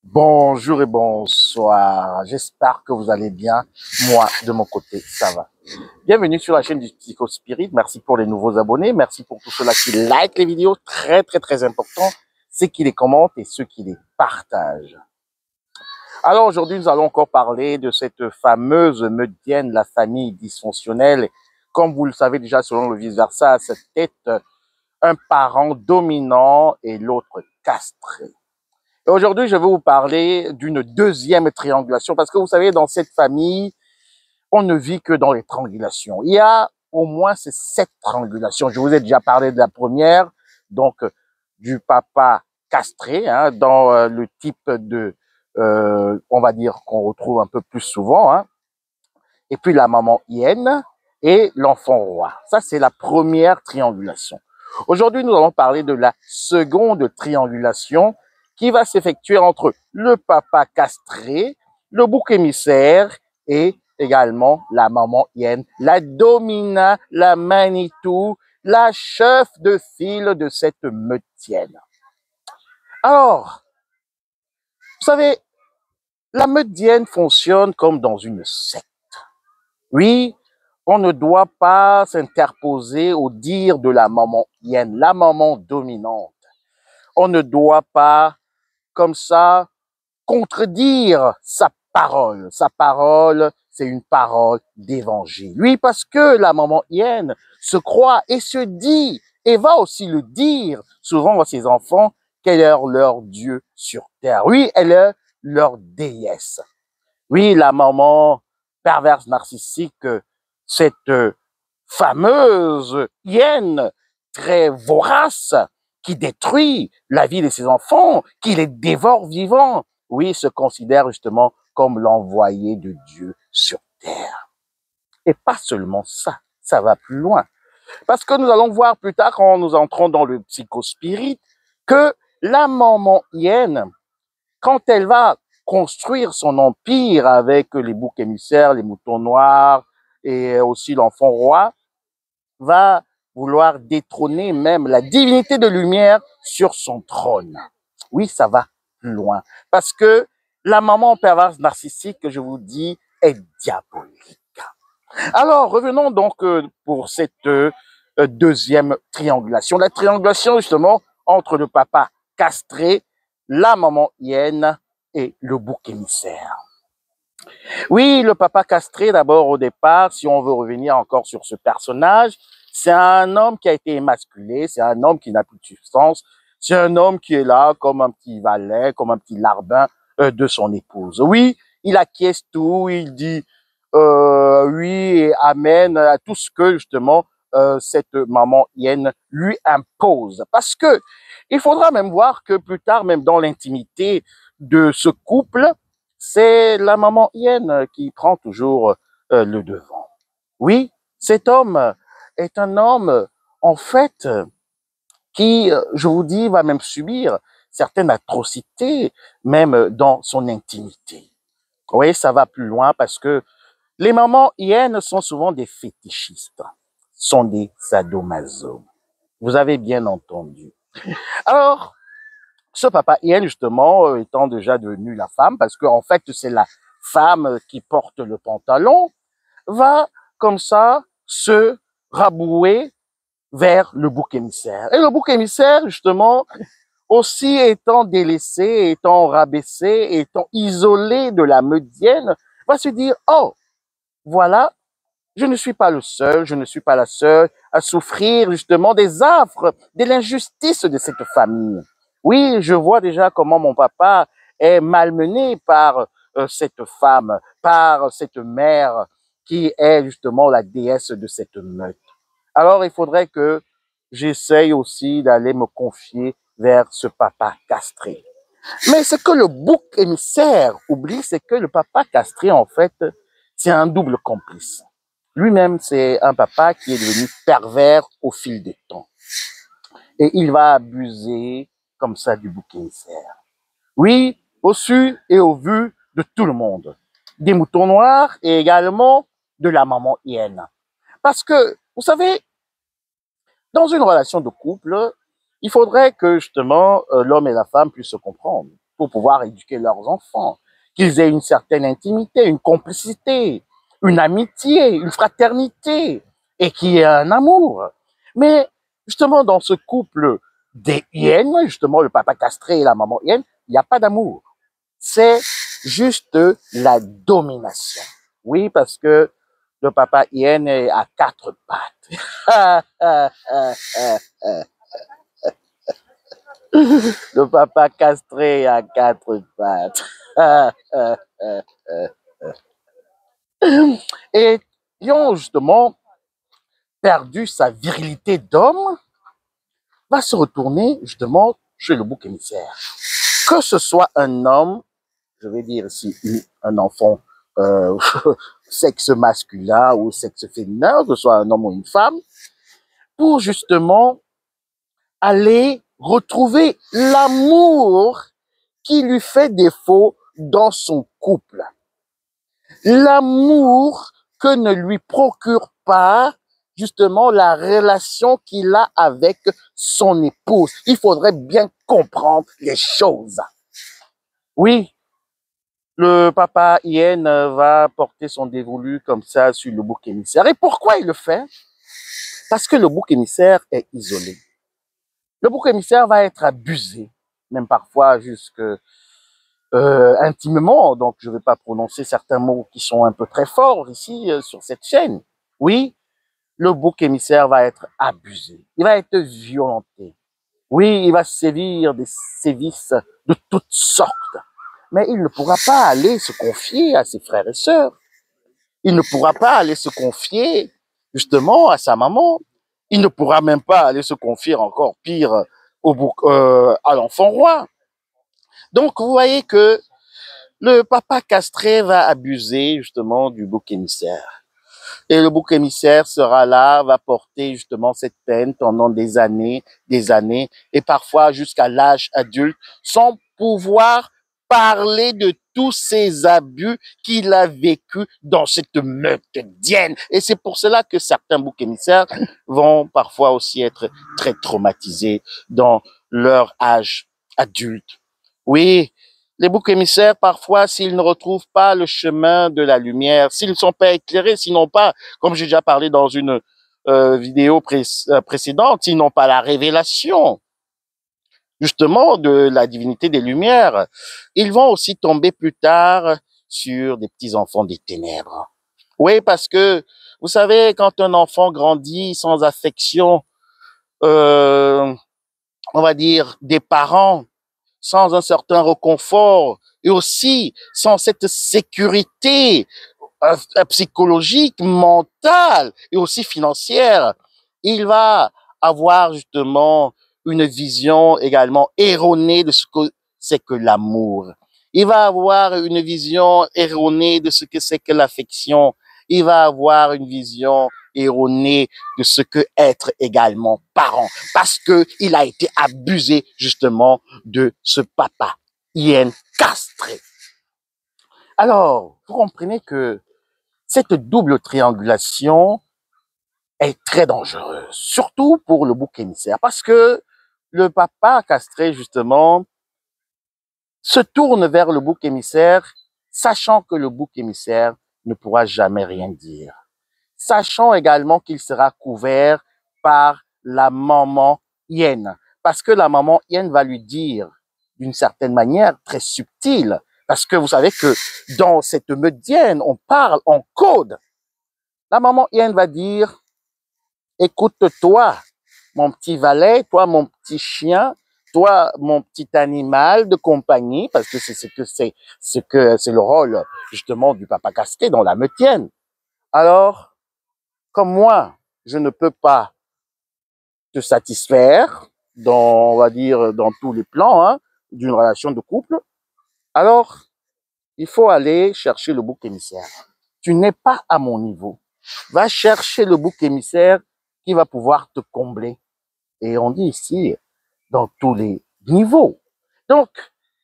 Bonjour et bonsoir. J'espère que vous allez bien. Moi, de mon côté, ça va. Bienvenue sur la chaîne du Psychospirit. Merci pour les nouveaux abonnés. Merci pour tous ceux-là qui like les vidéos. Très, très, très important. Ceux qui les commentent et ceux qui les partagent. Alors aujourd'hui, nous allons encore parler de cette fameuse Meudienne, la famille dysfonctionnelle. Comme vous le savez déjà, selon le vice-versa, c'était un parent dominant et l'autre castré. Et aujourd'hui, je vais vous parler d'une deuxième triangulation parce que vous savez, dans cette famille, on ne vit que dans les triangulations. Il y a au moins ces 7 triangulations. Je vous ai déjà parlé de la première, donc du papa castré, hein, dans le type de, on va dire, qu'on retrouve un peu plus souvent, hein, et puis la maman hyène et l'enfant roi. Ça, c'est la première triangulation. Aujourd'hui, nous allons parler de la seconde triangulation qui va s'effectuer entre le papa castré, le bouc émissaire et également la maman hyène, la domina, la Manitou, la chef de file de cette meutienne. Alors, vous savez, la meutienne fonctionne comme dans une secte. Oui, on ne doit pas s'interposer au dire de la maman hyène, la maman dominante. On ne doit pas, comme ça, contredire sa parole. Sa parole, c'est une parole d'évangile. Oui, parce que la maman hyène se croit et se dit, et va aussi le dire souvent à ses enfants, qu'elle est leur Dieu sur terre. Oui, elle est leur déesse. Oui, la maman perverse narcissique, cette fameuse hyène très vorace qui détruit la vie de ses enfants, qui les dévore vivants, oui, se considère justement comme l'envoyé de Dieu sur terre. Et pas seulement ça, ça va plus loin. Parce que nous allons voir plus tard, quand nous entrons dans le psychospirit, que la maman hyène, quand elle va construire son empire avec les boucs émissaires, les moutons noirs et aussi l'enfant roi, va vouloir détrôner même la divinité de lumière sur son trône. Oui, ça va plus loin. Parce que la maman perverse narcissique, que je vous dis, est diabolique. Alors, revenons donc pour cette deuxième triangulation. La triangulation, justement, entre le papa castré, la maman hyène et le bouc émissaire. Oui, le papa castré, d'abord au départ, si on veut revenir encore sur ce personnage, c'est un homme qui a été émasculé, c'est un homme qui n'a plus de substance, c'est un homme qui est là comme un petit valet, comme un petit larbin de son épouse. Oui, il acquiesce tout, il dit oui et amen à tout ce que justement cette maman hyène lui impose. Parce que il faudra même voir que plus tard, même dans l'intimité de ce couple, c'est la maman hyène qui prend toujours le devant. Oui, cet homme est un homme, en fait, qui, je vous dis, va même subir certaines atrocités, même dans son intimité. Oui, ça va plus loin parce que les mamans hyènes sont souvent des fétichistes, sont des sadomaso. Vous avez bien entendu. Alors, ce papa hyène, justement, étant déjà devenu la femme, parce qu'en fait, c'est la femme qui porte le pantalon, va comme ça se rabouer vers le bouc émissaire. Et le bouc émissaire, justement, aussi étant délaissé, étant rabaissé, étant isolé de la meudienne, va se dire, oh, voilà, je ne suis pas le seul, je ne suis pas la seule à souffrir justement des affres, de l'injustice de cette famille. Oui, je vois déjà comment mon papa est malmené par cette femme, par cette mère qui est justement la déesse de cette meute. Alors, il faudrait que j'essaye aussi d'aller me confier vers ce papa castré. Mais ce que le bouc émissaire oublie, c'est que le papa castré, en fait, c'est un double complice. Lui-même, c'est un papa qui est devenu pervers au fil du temps. Et il va abuser comme ça du bouc émissaire. Oui, au su et au vu de tout le monde. Des moutons noirs et également de la maman hyène. Parce que, vous savez, dans une relation de couple, il faudrait que justement l'homme et la femme puissent se comprendre. pour pouvoir éduquer leurs enfants, qu'ils aient une certaine intimité, une complicité, une amitié, une fraternité, et qu'il y ait un amour. Mais justement, dans ce couple des hyènes, justement, le papa castré et la maman hyène, il n'y a pas d'amour. C'est juste la domination. Oui, parce que le papa hyène est à quatre pattes. Le papa castré à quatre pattes. Et ayant justement perdu sa virilité d'homme, va se retourner justement chez le bouc émissaire. Que ce soit un homme, je vais dire ici un enfant euh, sexe masculin ou sexe féminin, que ce soit un homme ou une femme, pour justement aller retrouver l'amour qui lui fait défaut dans son couple. L'amour que ne lui procure pas justement la relation qu'il a avec son épouse. Il faudrait bien comprendre les choses. Oui, le papa hyène va porter son dévolu comme ça sur le bouc émissaire. Et pourquoi il le fait? Parce que le bouc émissaire est isolé. Le bouc émissaire va être abusé, même parfois jusque intimement. Donc, je ne vais pas prononcer certains mots qui sont un peu très forts ici sur cette chaîne. Oui, le bouc émissaire va être abusé. Il va être violenté. Oui, il va sévir des sévices de toutes sortes. Mais il ne pourra pas aller se confier à ses frères et sœurs. Il ne pourra pas aller se confier justement à sa maman. Il ne pourra même pas aller se confier encore pire à l'enfant roi. Donc, vous voyez que le papa castré va abuser justement du bouc émissaire. Et le bouc émissaire sera là, va porter justement cette peine pendant des années, et parfois jusqu'à l'âge adulte, sans pouvoir parler de tous ces abus qu'il a vécu dans cette meute d'hyène. Et c'est pour cela que certains boucs émissaires vont parfois aussi être très traumatisés dans leur âge adulte. Oui, les boucs émissaires, parfois, s'ils ne retrouvent pas le chemin de la lumière, s'ils ne sont pas éclairés, s'ils n'ont pas, comme j'ai déjà parlé dans une vidéo précédente, s'ils n'ont pas la révélation, justement, de la divinité des lumières, ils vont aussi tomber plus tard sur des petits enfants des ténèbres. Oui, parce que, vous savez, quand un enfant grandit sans affection, euh, on va dire, des parents, sans un certain réconfort et aussi sans cette sécurité psychologique, mentale et aussi financière, il va avoir justement une vision également erronée de ce que c'est que l'amour. Il va avoir une vision erronée de ce que c'est que l'affection. Il va avoir une vision erronée de ce que être également parent, parce que il a été abusé justement de ce papa hyène castré. Alors, vous comprenez que cette double triangulation est très dangereuse, surtout pour le bouc émissaire, parce que le papa castré, justement, se tourne vers le bouc émissaire, sachant que le bouc émissaire ne pourra jamais rien dire, sachant également qu'il sera couvert par la maman hyène, parce que la maman hyène va lui dire d'une certaine manière très subtile, parce que vous savez que dans cette meute hyène, on parle en code. La maman hyène va dire, écoute-toi, mon petit valet, toi, mon petit chien, toi, mon petit animal de compagnie, parce que c'est c'est le rôle, justement, du papa castré dans la meutienne. Alors, comme moi, je ne peux pas te satisfaire dans, on va dire, dans tous les plans, hein, d'une relation de couple, alors, il faut aller chercher le bouc émissaire. Tu n'es pas à mon niveau. Va chercher le bouc émissaire qui va pouvoir te combler. Et on dit ici, dans tous les niveaux. Donc,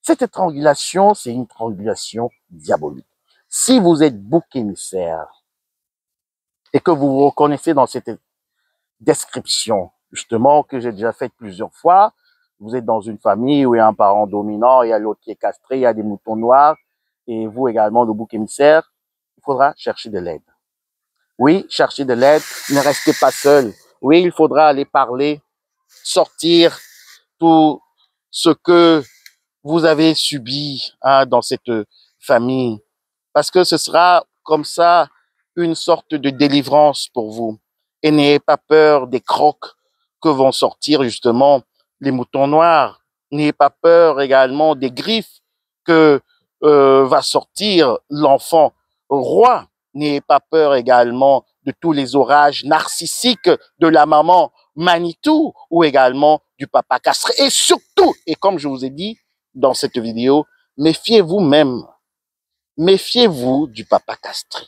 cette triangulation, c'est une triangulation diabolique. Si vous êtes bouc émissaire et que vous vous reconnaissez dans cette description, justement, que j'ai déjà faite plusieurs fois, vous êtes dans une famille où il y a un parent dominant, il y a l'autre qui est castré, il y a des moutons noirs, et vous également, le bouc émissaire, il faudra chercher de l'aide. Oui, chercher de l'aide, ne restez pas seul. Oui, il faudra aller parler, sortir tout ce que vous avez subi dans cette famille, parce que ce sera comme ça une sorte de délivrance pour vous. Et n'ayez pas peur des crocs que vont sortir justement les moutons noirs. N'ayez pas peur également des griffes que va sortir l'enfant roi. N'ayez pas peur également de tous les orages narcissiques de la maman Manitou ou également du papa castré. Et surtout, et comme je vous ai dit dans cette vidéo, méfiez-vous même. Méfiez-vous du papa castré.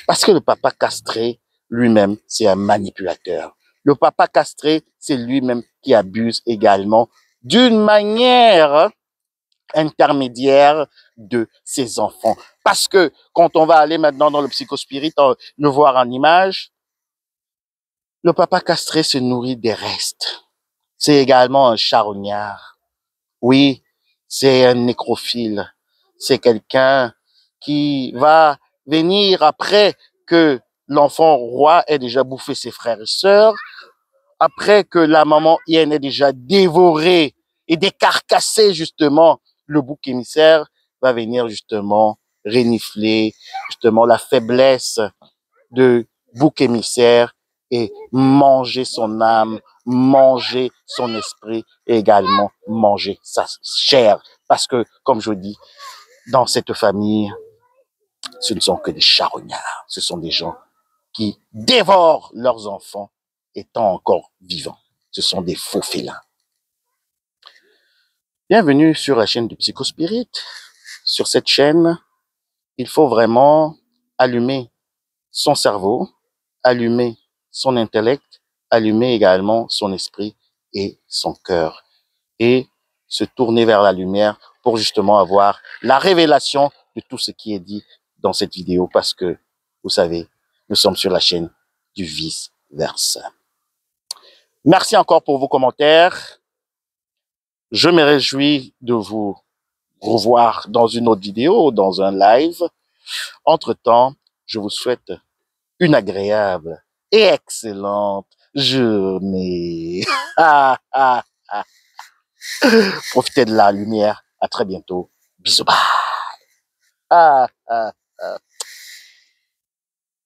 Parce que le papa castré, lui-même, c'est un manipulateur. Le papa castré, c'est lui-même qui abuse également d'une manière intermédiaire de ses enfants. Parce que quand on va aller maintenant dans le psychospirit, le voir en image, le papa castré se nourrit des restes. C'est également un charognard. Oui, c'est un nécrophile. C'est quelqu'un qui va venir après que l'enfant roi ait déjà bouffé ses frères et sœurs, après que la maman hyène ait déjà dévoré et décarcassé justement le bouc émissaire, va venir justement renifler justement la faiblesse de bouc émissaire et manger son âme, manger son esprit et également manger sa chair. Parce que, comme je dis, dans cette famille, ce ne sont que des charognards. Ce sont des gens qui dévorent leurs enfants étant encore vivants. Ce sont des faux félins. Bienvenue sur la chaîne du Psychospirit. Sur cette chaîne, il faut vraiment allumer son cerveau, allumer son intellect, allumer également son esprit et son cœur et se tourner vers la lumière pour justement avoir la révélation de tout ce qui est dit dans cette vidéo parce que, vous savez, nous sommes sur la chaîne du vice-versa. Merci encore pour vos commentaires. Je me réjouis de vous revoir dans une autre vidéo, dans un live. Entre-temps, je vous souhaite une agréable et excellente journée. Profitez de la lumière. À très bientôt. Bisous. Bye.